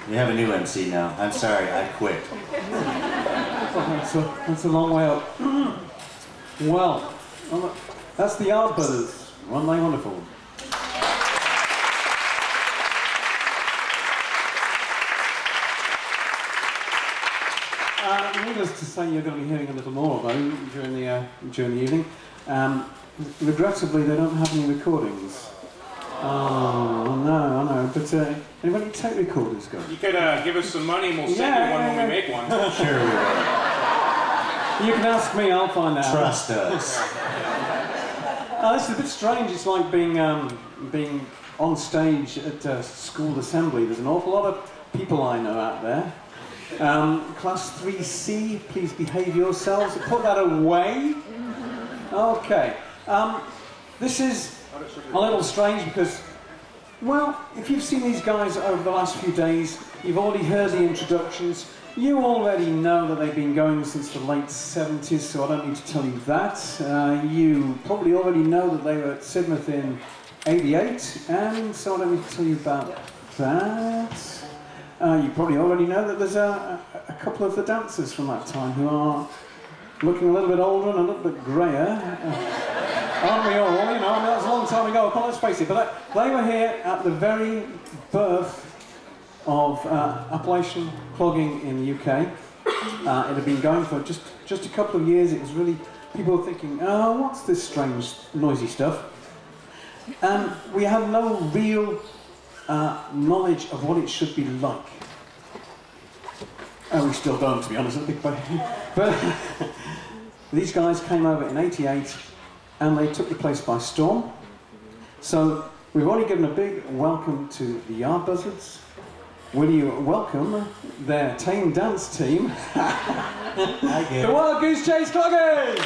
We have a new MC now. I'm sorry, I quit. Oh, that's a long way up. Well, that's the Yard Brothers. Weren't they wonderful? Needless to say, you're going to be hearing a little more of them during the evening. Regrettably, they don't have any recordings. Oh, no, I know. But anybody tape recorders go? You could give us some money and we'll send you one when we make one. Sure we will. You can ask me, I'll find out. Trust us. This is a bit strange. It's like being on stage at school assembly. There's an awful lot of people I know out there. Class 3C, please behave yourselves. Put that away. Okay. This is a little strange because, well, if you've seen these guys over the last few days, you've already heard the introductions. You already know that they've been going since the late 70s, so I don't need to tell you that. You probably already know that they were at Sidmouth in '88, and so I don't need to tell you about that. You probably already know that there's a couple of the dancers from that time who are looking a little bit older and a little bit greyer. Aren't we all? You know, I mean, that was a long time ago, let's face it. But they were here at the very birth of Appalachian clogging in the UK. It had been going for just a couple of years. It was really, people were thinking, oh, what's this strange, noisy stuff? And we had no real knowledge of what it should be like. We still don't, to be honest, at the big boy. But these guys came over in '88 and they took the place by storm. So we've already given a big welcome to the Yard Buzzards. Will you welcome their tame dance team, the Wild Goose Chase Cloggers!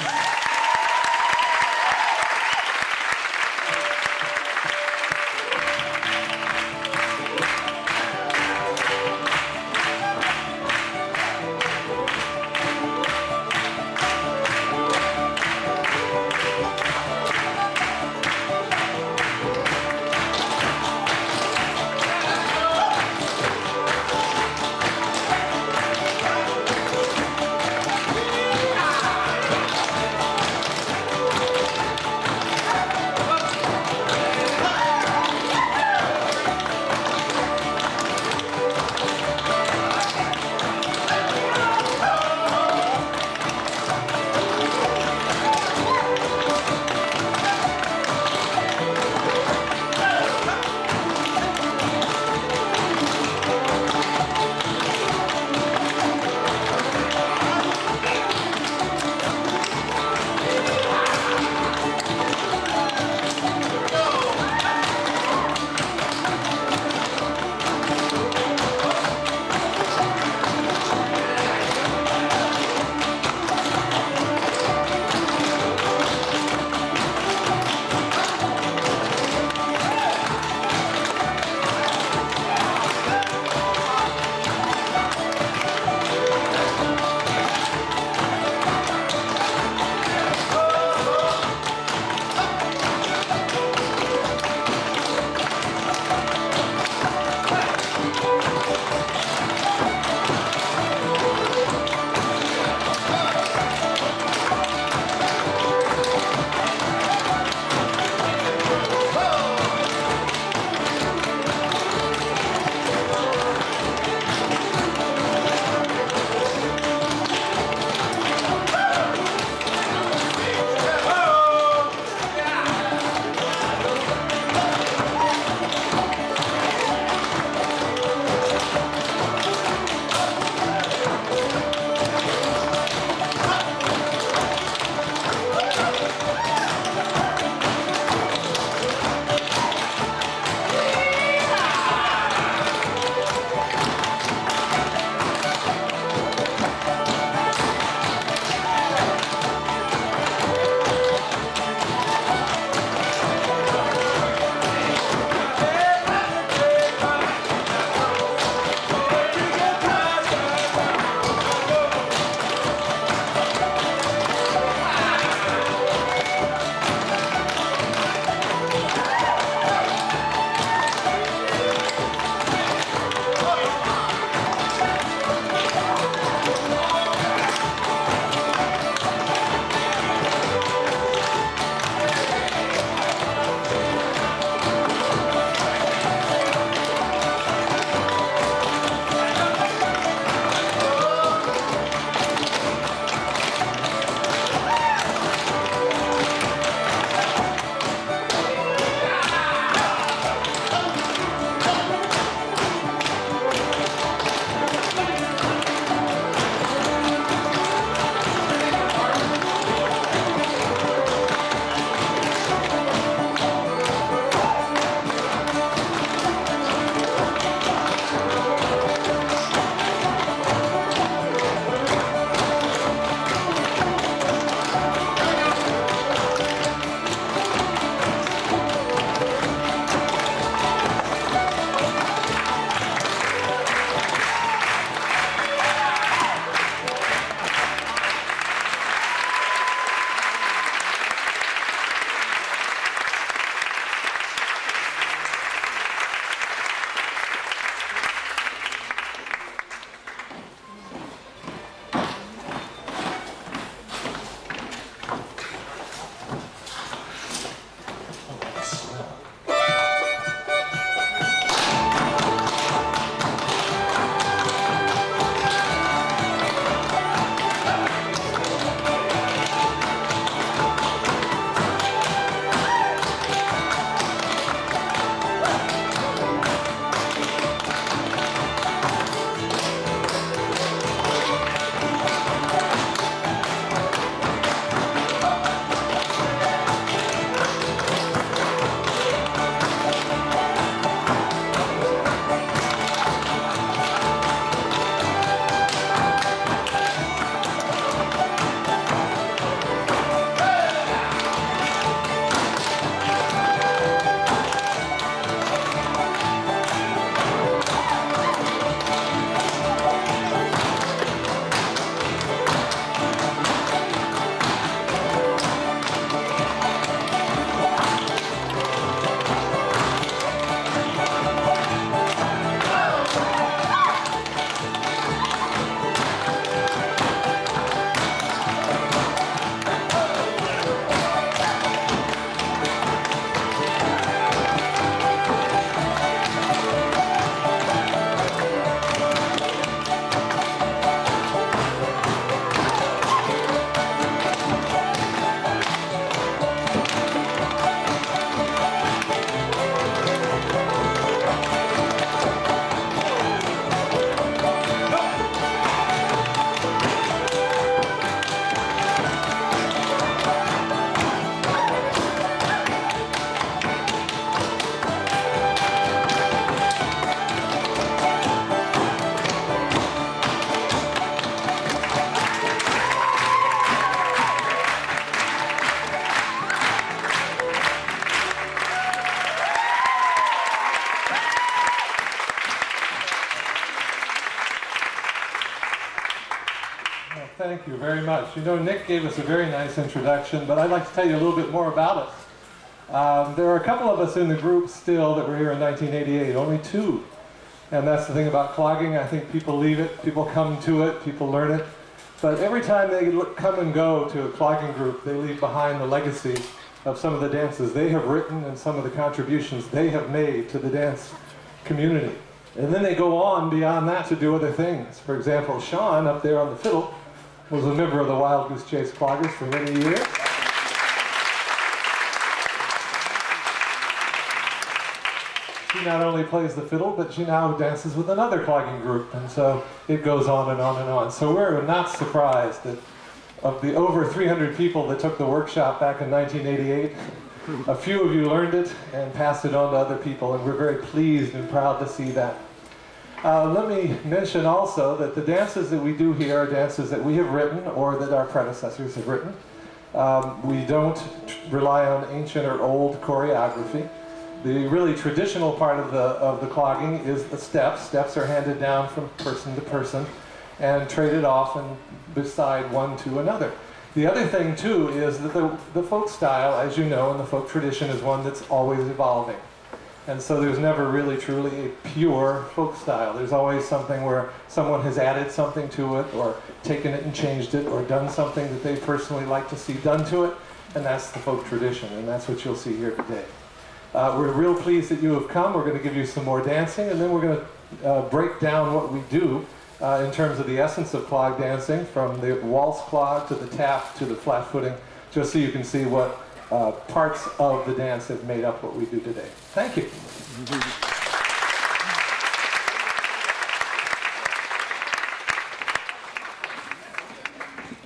thank you very much. You know, Nick gave us a very nice introduction, but I'd like to tell you a little bit more about us. There are a couple of us in the group still that were here in 1988, only 2. And that's the thing about clogging. I think people leave it, people come to it, people learn it. But every time they come and go to a clogging group, they leave behind the legacy of some of the dances they have written and some of the contributions they have made to the dance community. And then they go on beyond that to do other things. For example, Sean, up there on the fiddle, was a member of the Wild Goose Chase Cloggers for many years. She not only plays the fiddle, but she now dances with another clogging group. And so it goes on and on and on. So we're not surprised that of the over 300 people that took the workshop back in 1988, a few of you learned it and passed it on to other people, and we're very pleased and proud to see that. Let me mention also that the dances that we do here are dances that we have written or that our predecessors have written. We don't rely on ancient or old choreography. The really traditional part of the clogging is the steps. Steps are handed down from person to person and traded off and beside one to another. The other thing, too, is that the folk style, as you know, and the folk tradition is one that's always evolving. And so there's never really truly a pure folk style. There's always something where someone has added something to it, or taken it and changed it, or done something that they personally like to see done to it, and that's the folk tradition, and that's what you'll see here today. We're real pleased that you have come. We're going to give you some more dancing, and then we're going to break down what we do in terms of the essence of clog dancing, from the waltz clog to the tap to the flat footing, just so you can see what parts of the dance have made up what we do today. Thank you.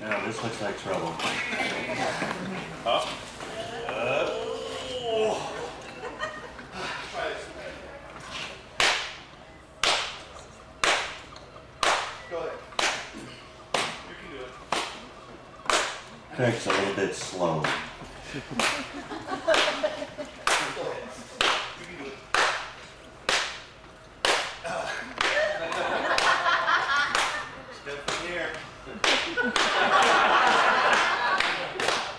No, this looks like trouble. Up. Craig's a little bit slow. Step from here.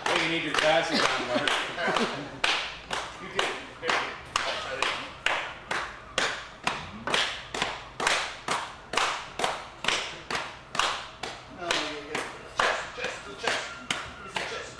Oh, you need your glasses on, Mark. You did it. Very good. Try this. Oh, yeah. Chest. Easy chest.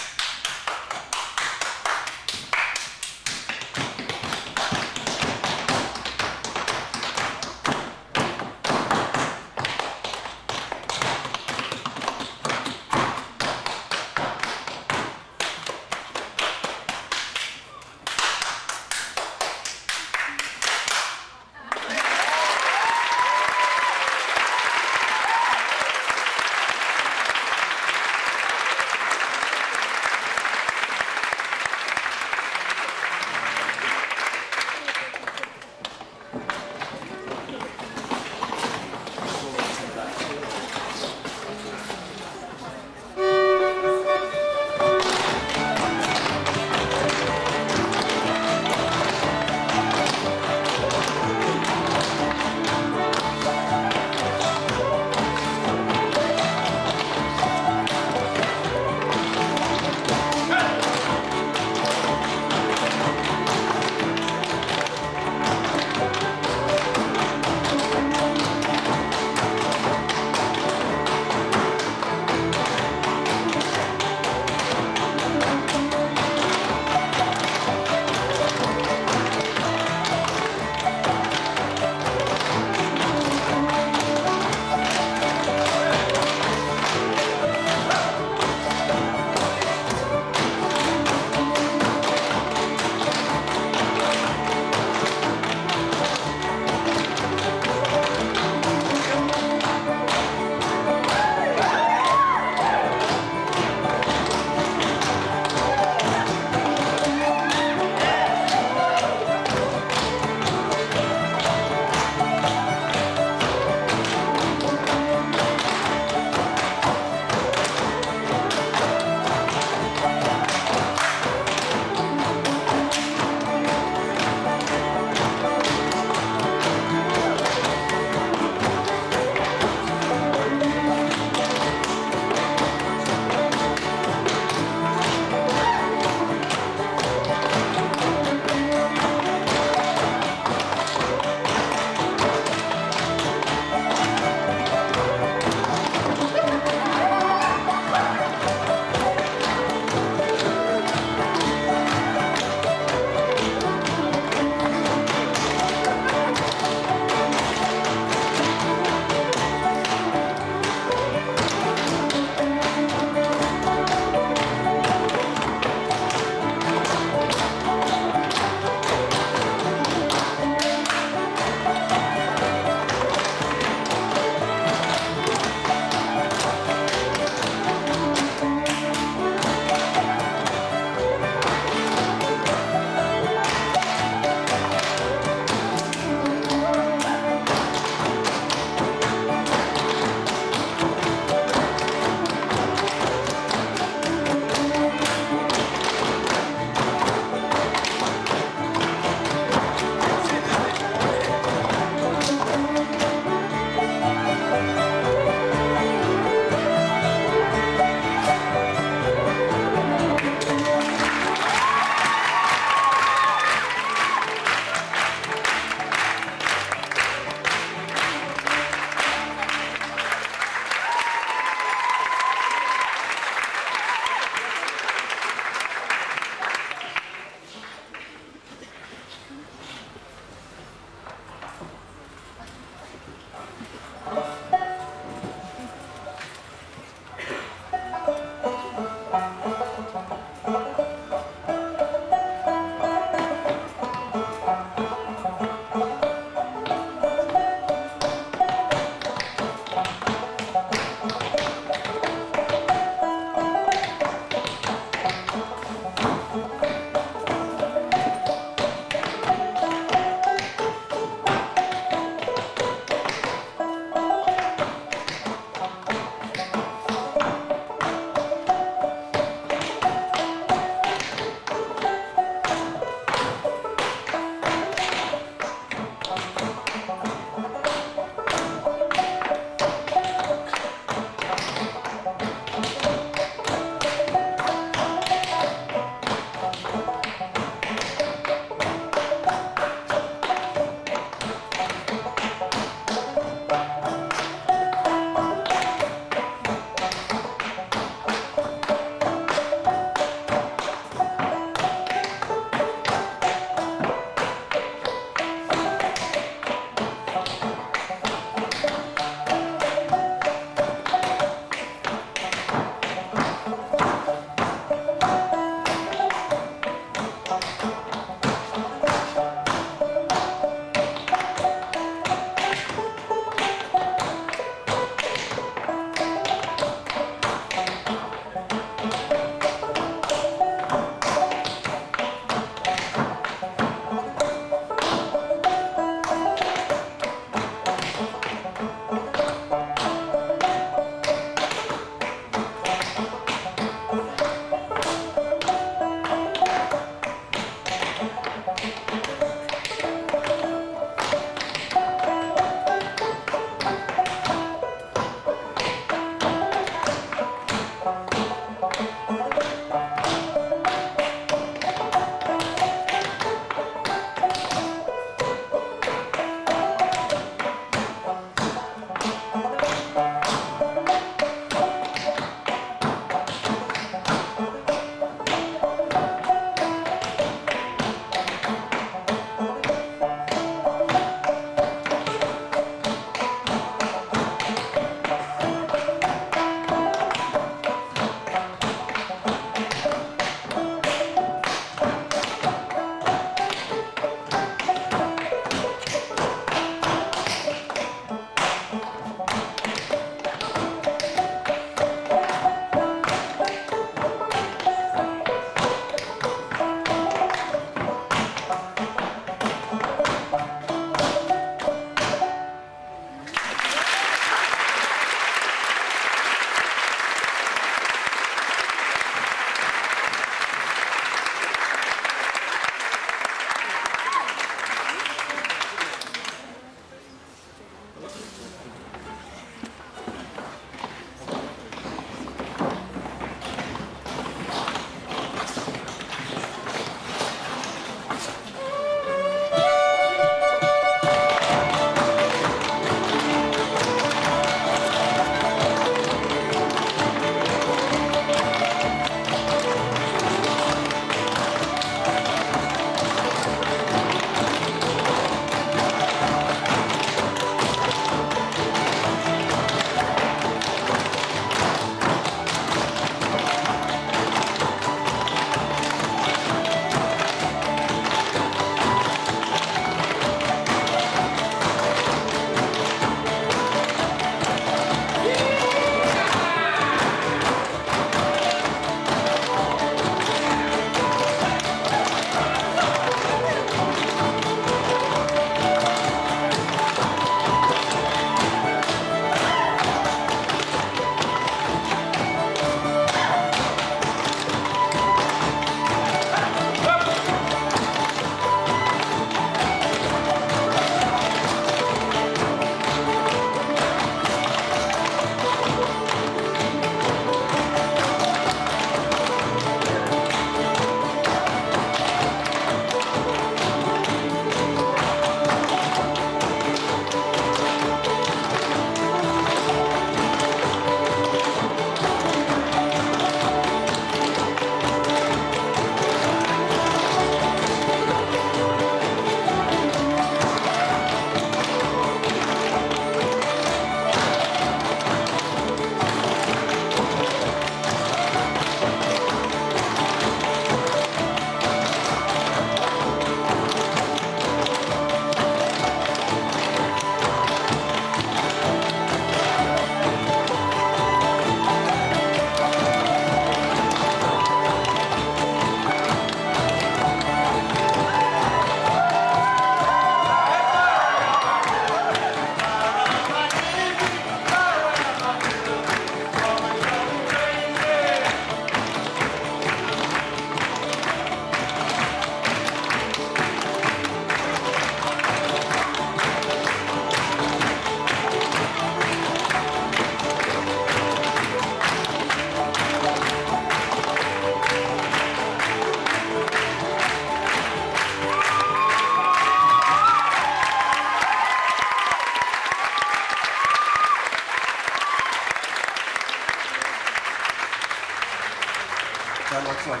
looks like.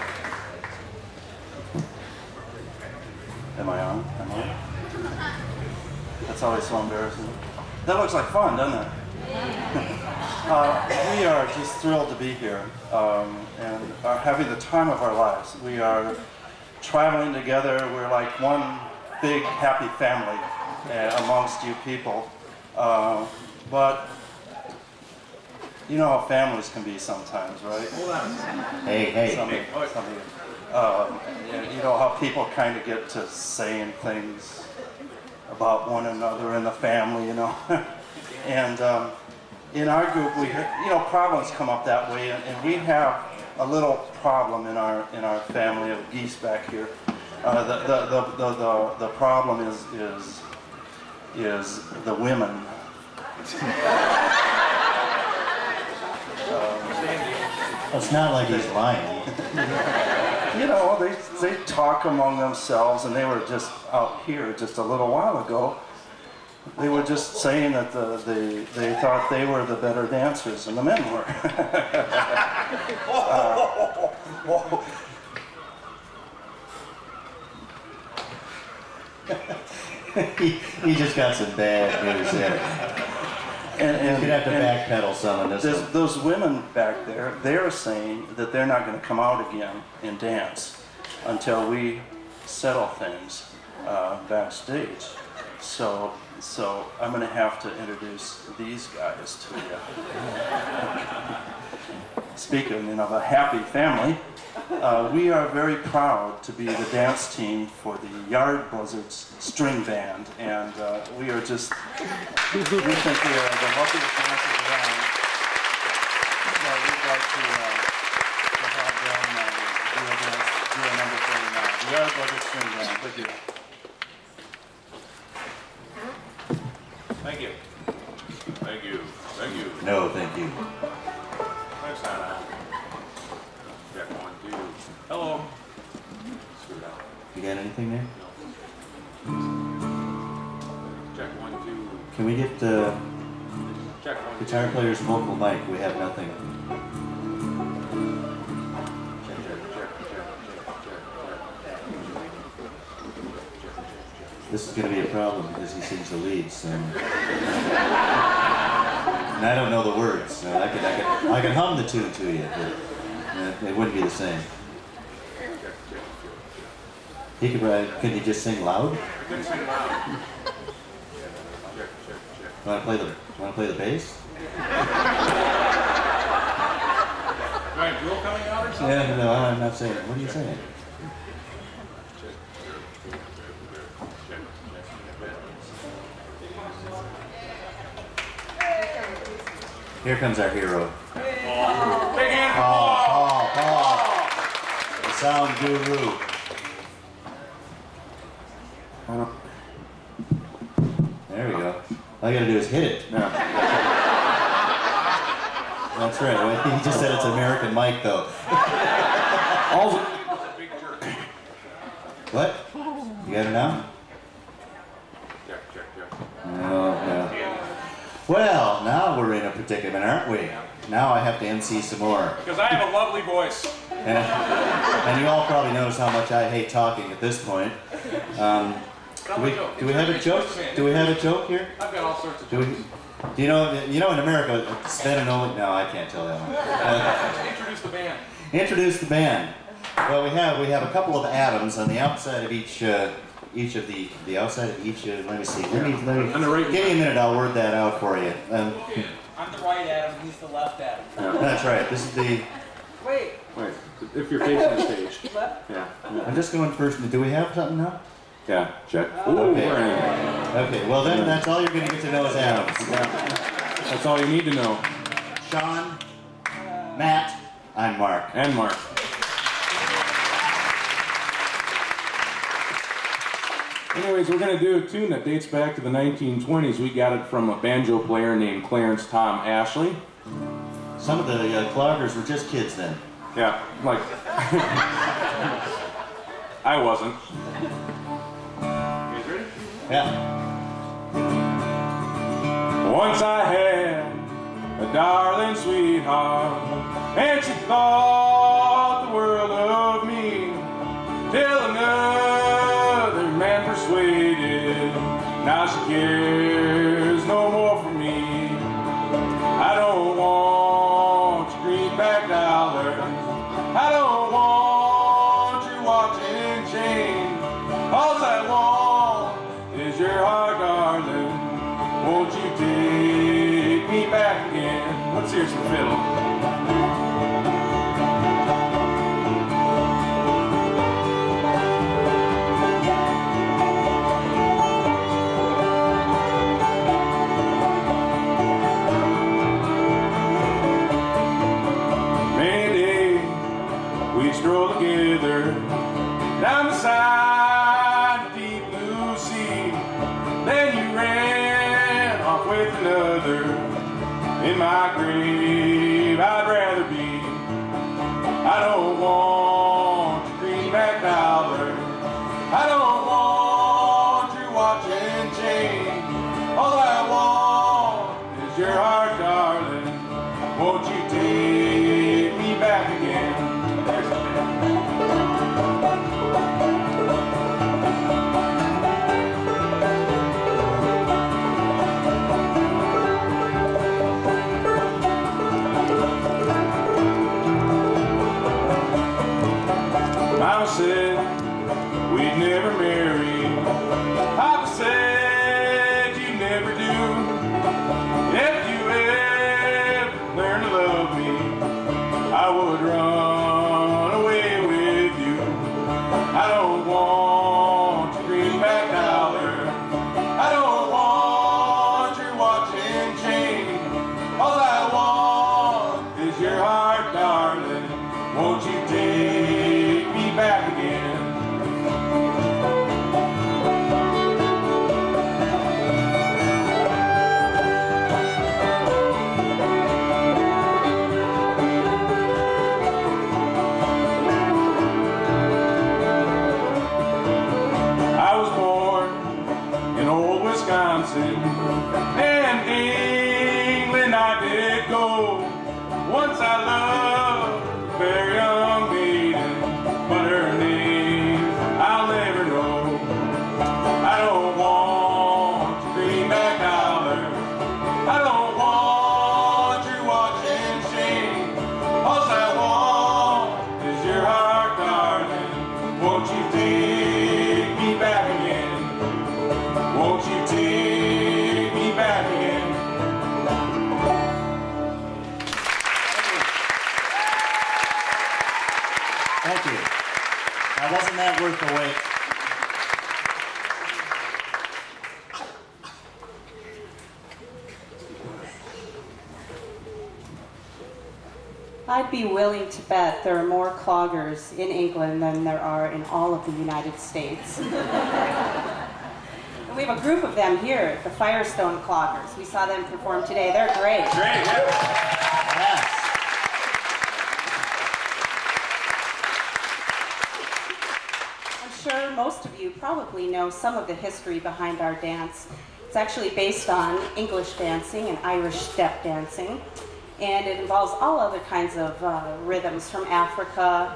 Am I on? Am I? That's always so embarrassing. That looks like fun, doesn't it? We are just thrilled to be here and are having the time of our lives. We are traveling together. We're like one big happy family amongst you people. But you know how families can be sometimes, right? Hold on. Hey. You know how people kind of get to saying things about one another in the family, you know. And in our group, problems come up that way, and we have a little problem in our family of geese back here. The problem is the women. It's not like he's lying. You know, they talk among themselves, and they were just out here just a little while ago. They were just saying that they thought they were the better dancers than the men were. He just got some bad news there. And You're gonna have to backpedal some on this one. those women back there, they're saying that they're not going to come out again and dance until we settle things backstage. So I'm going to have to introduce these guys to you. Speaking of a happy family, we are very proud to be the dance team for the Yard Buzzards String Band, and we are just, we think we are the luckiest dancers around. So we'd like to have them do a number for you now. The Yard Buzzards String Band, thank you. Thank you. Thank you. Thank you. No, thank you. Next time out. Check 1, 2. Hello. Screw it out. You got anything there? No. Check 1, 2. Can we get the Check 1, 2. guitar player's vocal mic? We have nothing. Check. This is going to be a problem because he sings the leads. And I don't know the words. So I can hum the tune to you, but it wouldn't be the same. He could. Could he just sing loud? You can sing loud. Check. Want to play the bass? Do I have drill coming out or something? Yeah, no, I'm not saying. What are you saying? Here comes our hero. Big hand for Paul, the sound guru. There we go. All you gotta do is hit it. No. That's right. Well, he just said it's American Mike, though. Big jerk. What? You got it now? Check. No. Well, now we're in a predicament, aren't we? Now I have to MC some more. Because I have a lovely voice. And you all probably notice how much I hate talking at this point. Do we have a joke? Do we have a joke here? I've got all sorts of Do jokes. you know in America, Sven and Olin, no, I can't tell that one. Introduce the band. Introduce the band. Well, we have a couple of atoms on the outside of each of the outside of each. Let me see. Let me. On the right. Give me a minute. I'll word that out for you. I'm the right Adam, he's the left Adam. That's right. This is the. Wait, If you're facing the stage. left? Yeah. I'm just going first. Do we have something now? Yeah. Check. Okay. Okay. Well, then that's all you're going to get to know is atoms. That's all you need to know. Sean, Matt, I'm Mark. And Mark. Anyways, we're going to do a tune that dates back to the 1920s. We got it from a banjo player named Clarence Tom Ashley. Some of the cloggers were just kids then. Yeah, like... I wasn't. You guys ready? Yeah. Once I had a darling sweetheart, and she thought the world of hear some fiddle. We strolled together down the side of the deep blue sea. Then you ran off with another. In my grave I'd rather be. I don't want your greenback dollar. I don't want your watch and chain. All I want is your heart, darling. Won't you take me back again? Mama said we'd never marry. Papa said you never do. If you ever learn to love me, I would run away with you. I don't want your greenback dollar. I don't want your watch and chain. All I want is your heart, darling. Won't you take me back again? Wisconsin and England I did go. Once I loved a very young maiden, but her name I'll never know. I don't want your greenback dollar. I don't want your watch and chain. All I want is your heart, darling. Won't you take me back again? Won't you take me back again? Thank you. Now, wasn't that worth the wait? I'd be willing to bet there are more cloggers in England than there are in all of the United States. We have a group of them here, the Firestone Cloggers. We saw them perform today. They're great. Great, yeah. Yes. I'm sure most of you probably know some of the history behind our dance. It's actually based on English dancing and Irish step dancing. And it involves all other kinds of rhythms from Africa,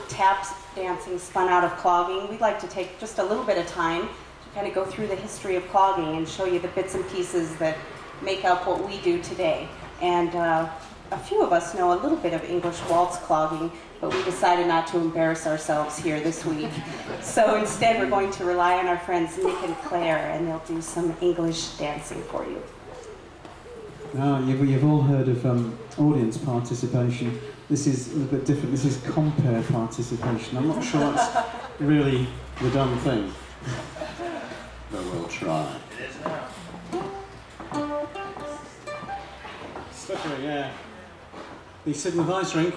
tap dancing spun out of clogging. We'd like to take just a little bit of time to kind of go through the history of clogging and show you the bits and pieces that make up what we do today. And a few of us know a little bit of English waltz clogging, but we decided not to embarrass ourselves here this week. So instead we're going to rely on our friends Nick and Claire, and they'll do some English dancing for you. You've all heard of audience participation. This is a little bit different. This is compare participation. I'm not sure that's really the done thing, but we'll try. It is now. Slippery, yeah. The Sidmouth ice rink.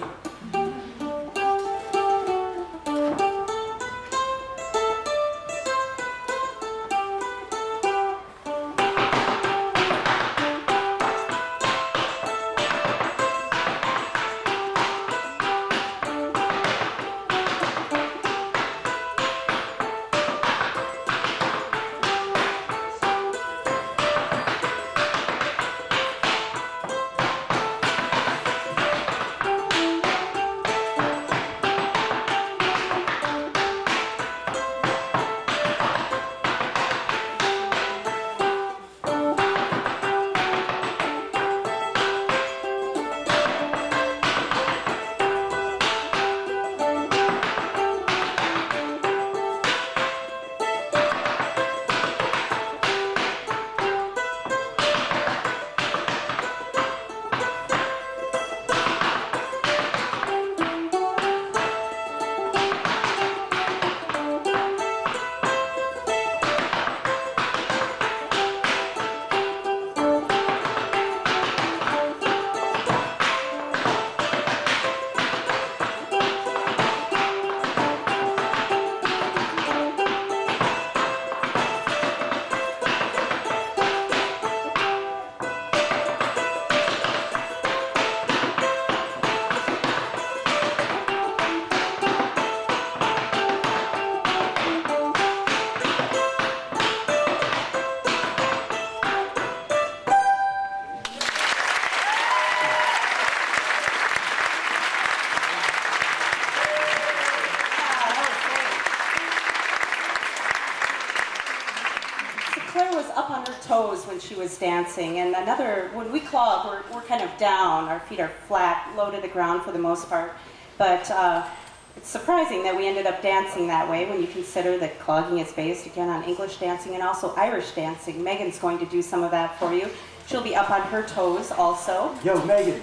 she was dancing. And another, when we clog, we're kind of down. Our feet are flat, low to the ground for the most part. But it's surprising that we ended up dancing that way when you consider that clogging is based, again, on English dancing and also Irish dancing. Megan's going to do some of that for you. She'll be up on her toes also. Yo, Megan.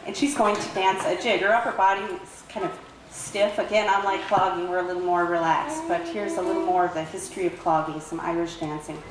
And she's going to dance a jig. Her upper body is kind of stiff. Again, unlike clogging, we're a little more relaxed. But here's a little more of the history of clogging, some Irish dancing.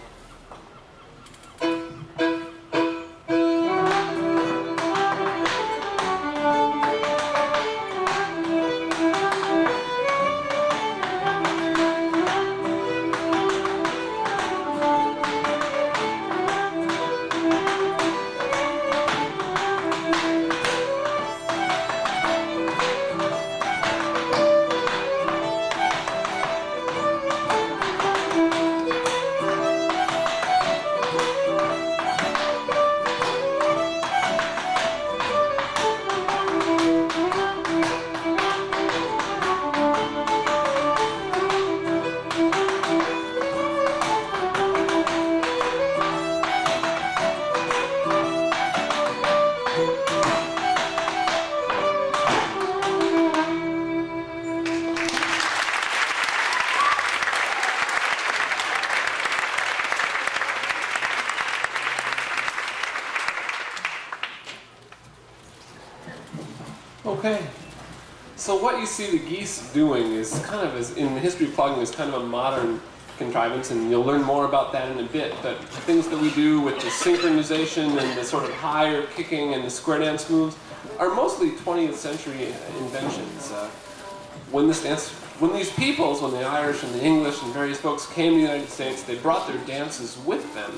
Okay. So what you see the geese doing is kind of, in the history of clogging, is kind of a modern contrivance, and you'll learn more about that in a bit. But the things that we do with the synchronization and the sort of higher kicking and the square dance moves are mostly 20th century inventions. When these peoples, when the Irish and the English and various folks came to the United States, they brought their dances with them.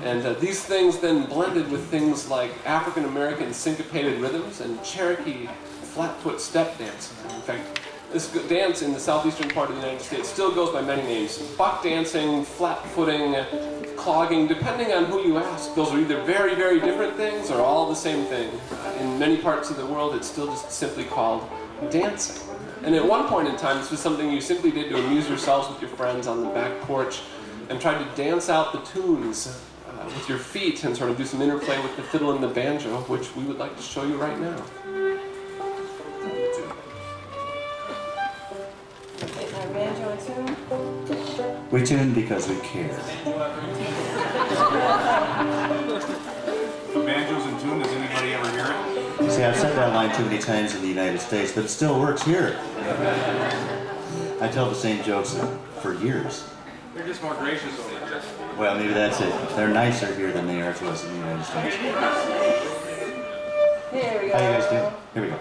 And these things then blended with things like African American syncopated rhythms and Cherokee flat-foot step dance. In fact, this dance in the southeastern part of the United States still goes by many names. Buck dancing, flat-footing, clogging, depending on who you ask. Those are either very, very different things or all the same thing. In many parts of the world, it's still just simply called dancing. And at one point in time, this was something you simply did to amuse yourselves with your friends on the back porch and tried to dance out the tunes with your feet and sort of do some interplay with the fiddle and the banjo, which we would like to show you right now. Is our banjo in tune? We tune because we care. The banjo's in tune, does anybody ever hear it? See, I've said that line too many times in the United States, but it still works here. I tell the same jokes for years. They're just more gracious over there. Well, maybe that's it. They're nicer here than they are to us in the United States. Here we go. How you guys doing? Here we go.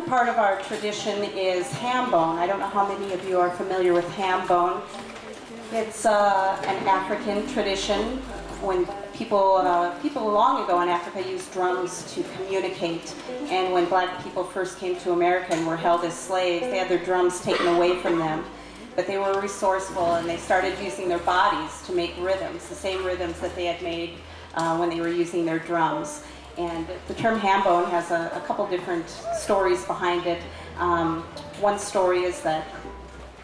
part of our tradition is ham bone. I don't know how many of you are familiar with ham bone. It's an African tradition. When people long ago in Africa used drums to communicate, and when black people first came to America and were held as slaves, they had their drums taken away from them. But they were resourceful, and they started using their bodies to make rhythms, the same rhythms that they had made when they were using their drums. And the term ham bone has a couple different stories behind it. One story is that,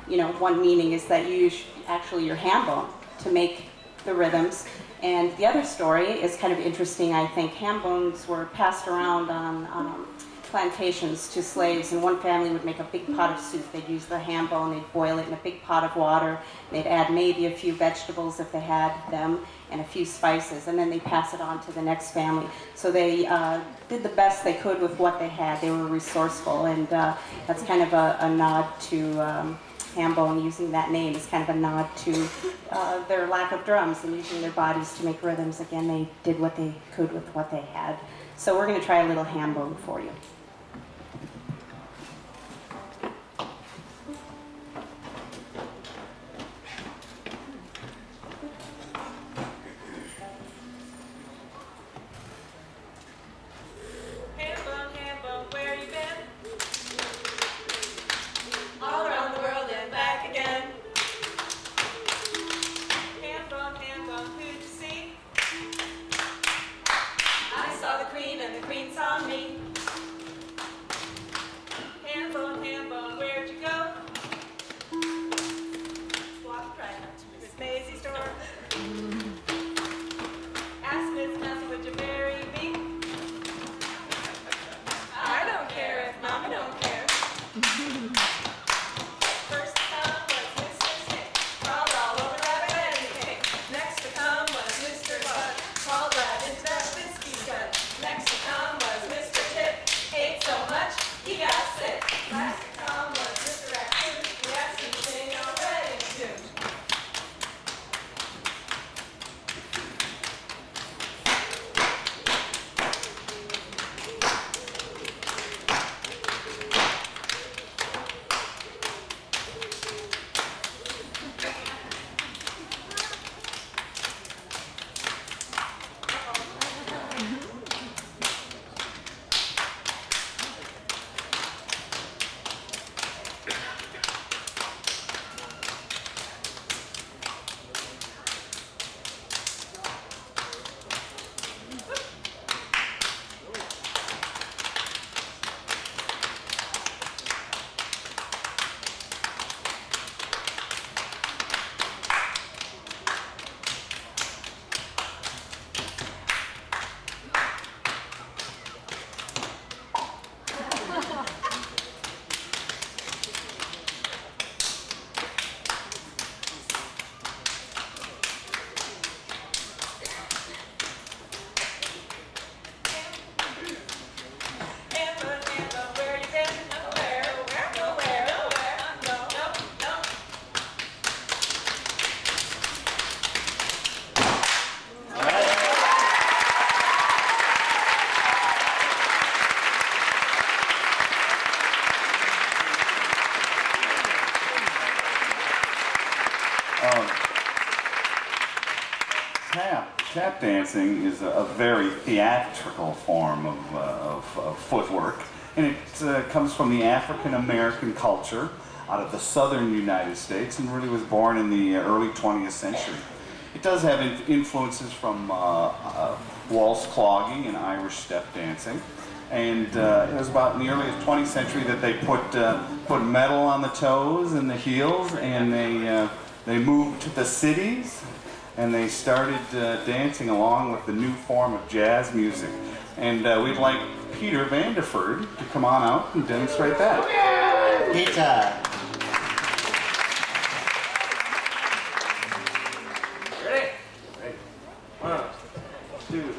one meaning is that you use actually your ham bone to make the rhythms. And the other story is kind of interesting, I think. Ham bones were passed around on plantations to slaves, and one family would make a big pot of soup. They'd use the ham bone, they'd boil it in a big pot of water, they'd add maybe a few vegetables if they had them, and a few spices, and then they'd pass it on to the next family. So they did the best they could with what they had. They were resourceful, and that's kind of a nod to ham bone. Using that name is kind of a nod to their lack of drums and using their bodies to make rhythms. Again, they did what they could with what they had. So we're going to try a little ham bone for you. Tap dancing is a very theatrical form of footwork, and it comes from the African American culture out of the southern United States and really was born in the early 20th century. It does have influences from waltz clogging and Irish step dancing, and it was about in the early 20th century that they put metal on the toes and the heels, and they moved to the cities. And they started dancing along with the new form of jazz music. And we'd like Peter Vanderford to come on out and demonstrate that. Pizza. Ready? Ready. 1, 2.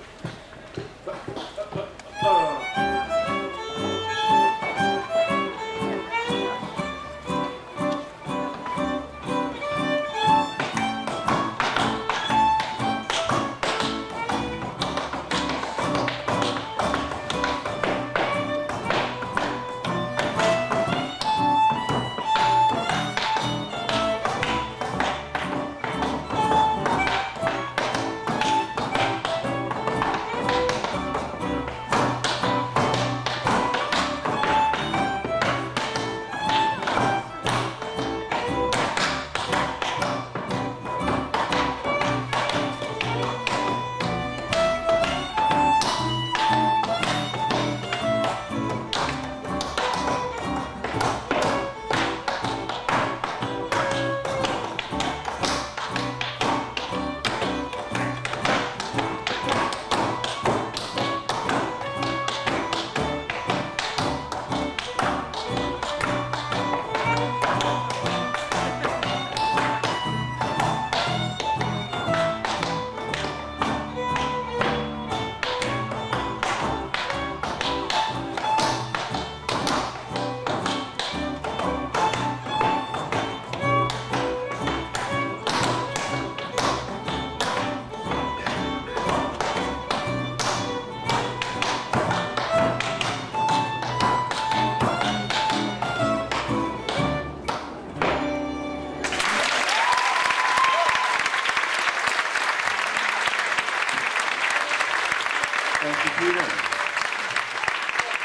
Thank you, Peter.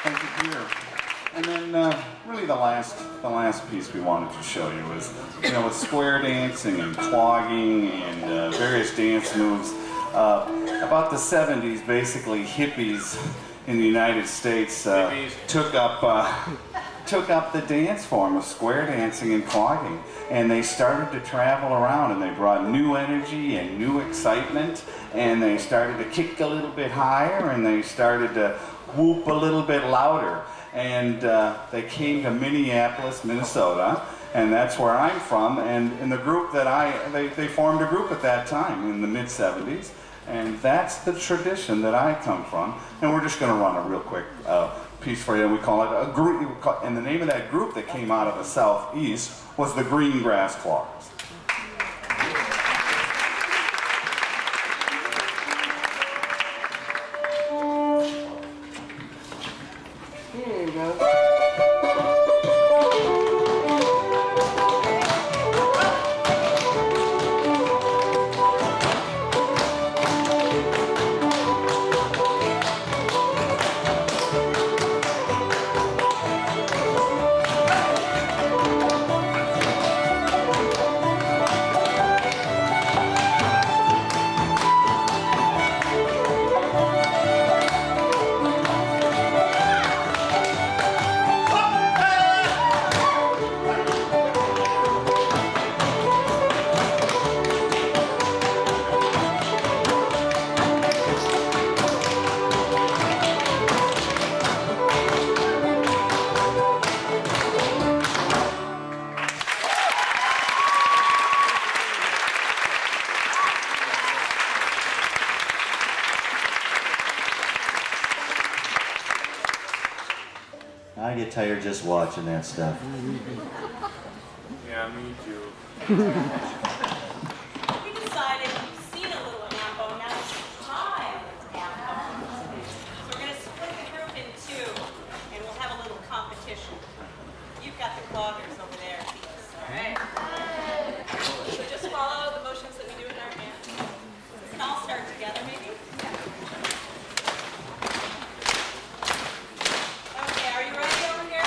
Thank you, Peter. And then really the last piece we wanted to show you was, with square dancing and clogging and various dance moves. About the 70s, basically hippies in the United States took up the dance form of square dancing and clogging, and they started to travel around, and they brought new energy and new excitement, and they started to kick a little bit higher, and they started to whoop a little bit louder. And they came to Minneapolis, Minnesota, and that's where I'm from. And in the group that they formed a group at that time in the mid-70s, and that's the tradition that I come from. And we're just going to run a real quick piece for you. We call it a group, and the name of that group that came out of the Southeast was the Green Grass Cloggers. Here you go. I get tired just watching that stuff. Yeah, me too. We decided we've seen a little ambo, now it's time ambo. So we're going to split the group in two, and we'll have a little competition. You've got the cloggers over there, Keith. All right. So just follow the motions that we do in our hands. We can all start together, maybe. Okay, are you ready over here?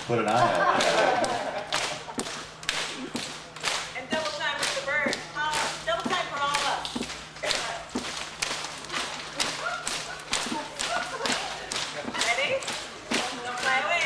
Put an eye out. And double time with the bird. Double time for all of us. Ready? Don't fly away.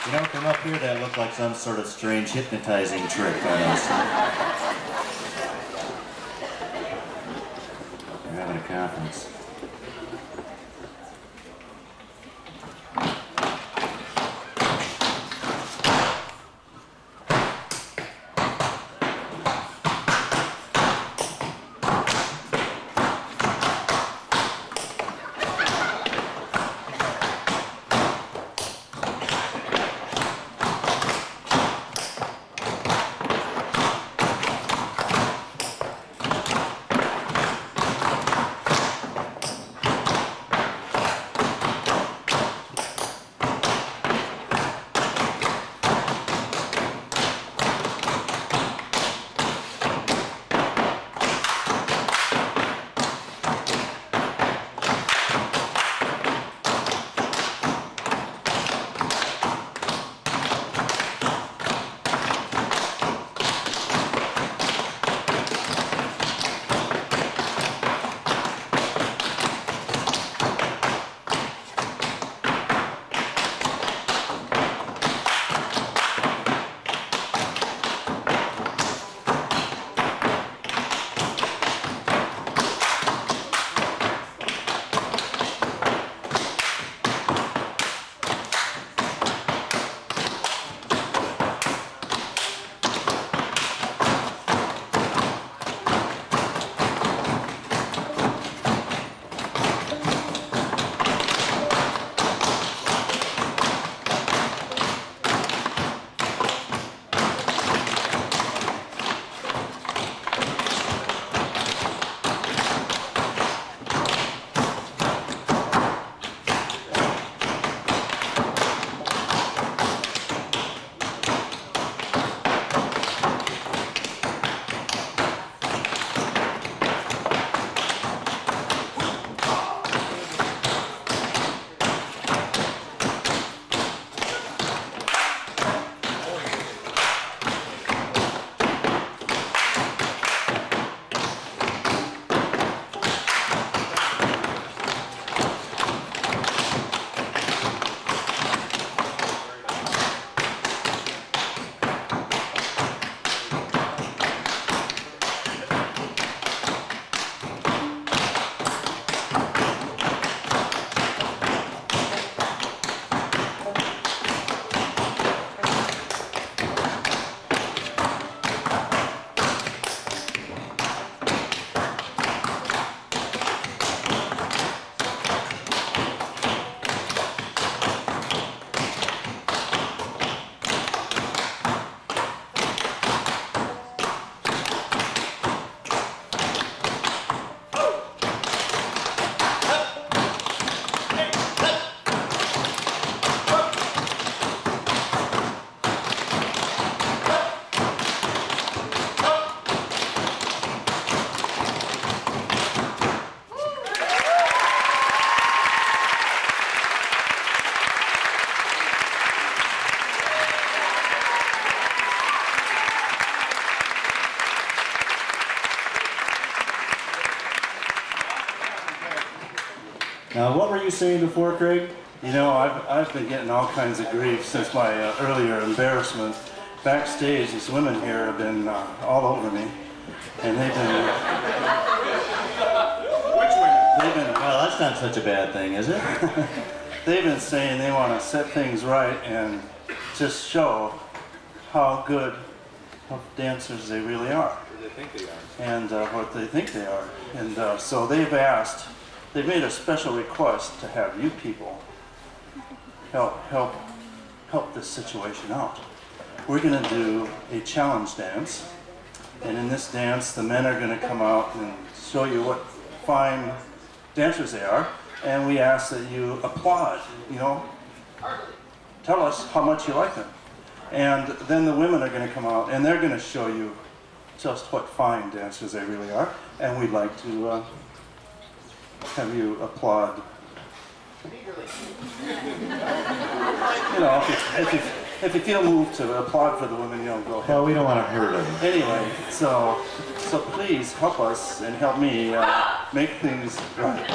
You know, from up here that looked like some sort of strange hypnotizing trick on us. We're having a conference. Now, what were you saying before, Craig? You know, I've been getting all kinds of grief since my earlier embarrassment. Backstage, these women here have been all over me, and they've been... Which women? They've been... Well, that's not such a bad thing, is it? They've been saying they want to set things right and just show how good of dancers they really are. They think they are. And what they think they are. And so they've made a special request to have you people help this situation out. We're going to do a challenge dance, and in this dance the men are going to come out and show you what fine dancers they are, and we ask that you applaud, you know, tell us how much you like them. And then the women are going to come out and they're going to show you just what fine dancers they really are, and we'd like to have you applaud. You know, if you feel moved to applaud for the women, you know, go ahead. Well, we don't want to hurt them. Anyway, so please help us and help me make things right.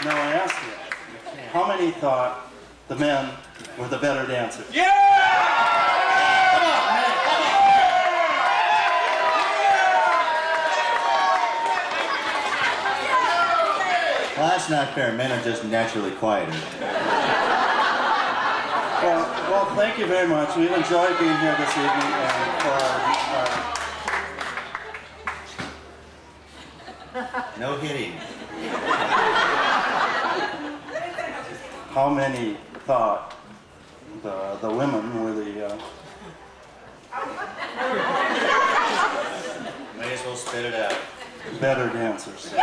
Now I ask you, how many thought the men were the better dancers? Yeah! Come on, man, come on. that's not fair. Men are just naturally quieter. Well, thank you very much. We've enjoyed being here this evening, and for No hitting. how many thought the women were the May as well spit it out. better dancers. I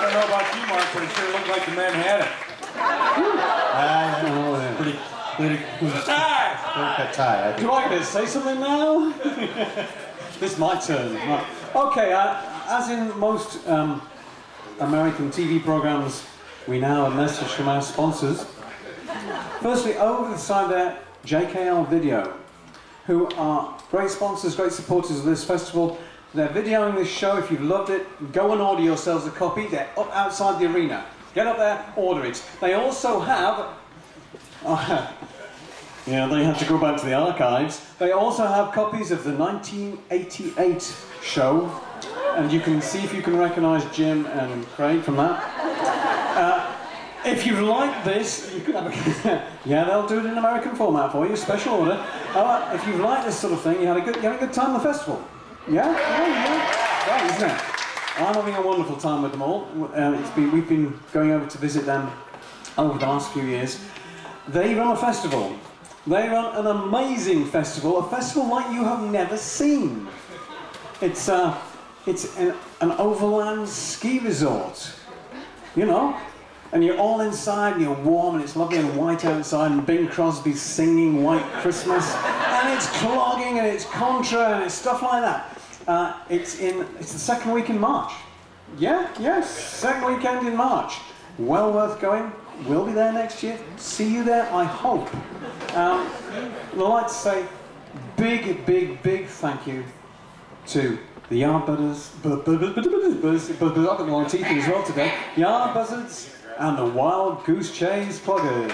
don't know about you, Mark, but it sure looked like the men had it. Pretty clear cut tie. Do I get to say something now? This is my turn. Right. Okay, as in most American TV programs, we now have a message from our sponsors. Firstly, over the side there, JKL Video, who are great sponsors, great supporters of this festival. They're videoing this show. If you've loved it, go and order yourselves a copy. They're up outside the arena. Get up there, order it. They also have... yeah, they had to go back to the archives. They also have copies of the 1988 show, and you can see if you can recognise Jim and Craig from that. If you like this, you can have a... yeah, they'll do it in American format for you, special order. If you like this sort of thing, you had a good time at the festival. Yeah? Right, isn't it? I'm having a wonderful time with them all. We've been going over to visit them over the last few years. They run a festival. They run an amazing festival, a festival like you have never seen. It's an overland ski resort, you know? And you're all inside, and you're warm, and it's lovely and white outside, and Bing Crosby's singing White Christmas, and it's clogging, and it's contra, and it's stuff like that. It's the second week in March. Yes, second weekend in March. Well worth going. We'll be there next year. See you there, I hope. I'd like to say big thank you to the Yard Buzzards, I've got long teeth as well today, Yard Buzzards and the Wild Goose Chase Pluggers.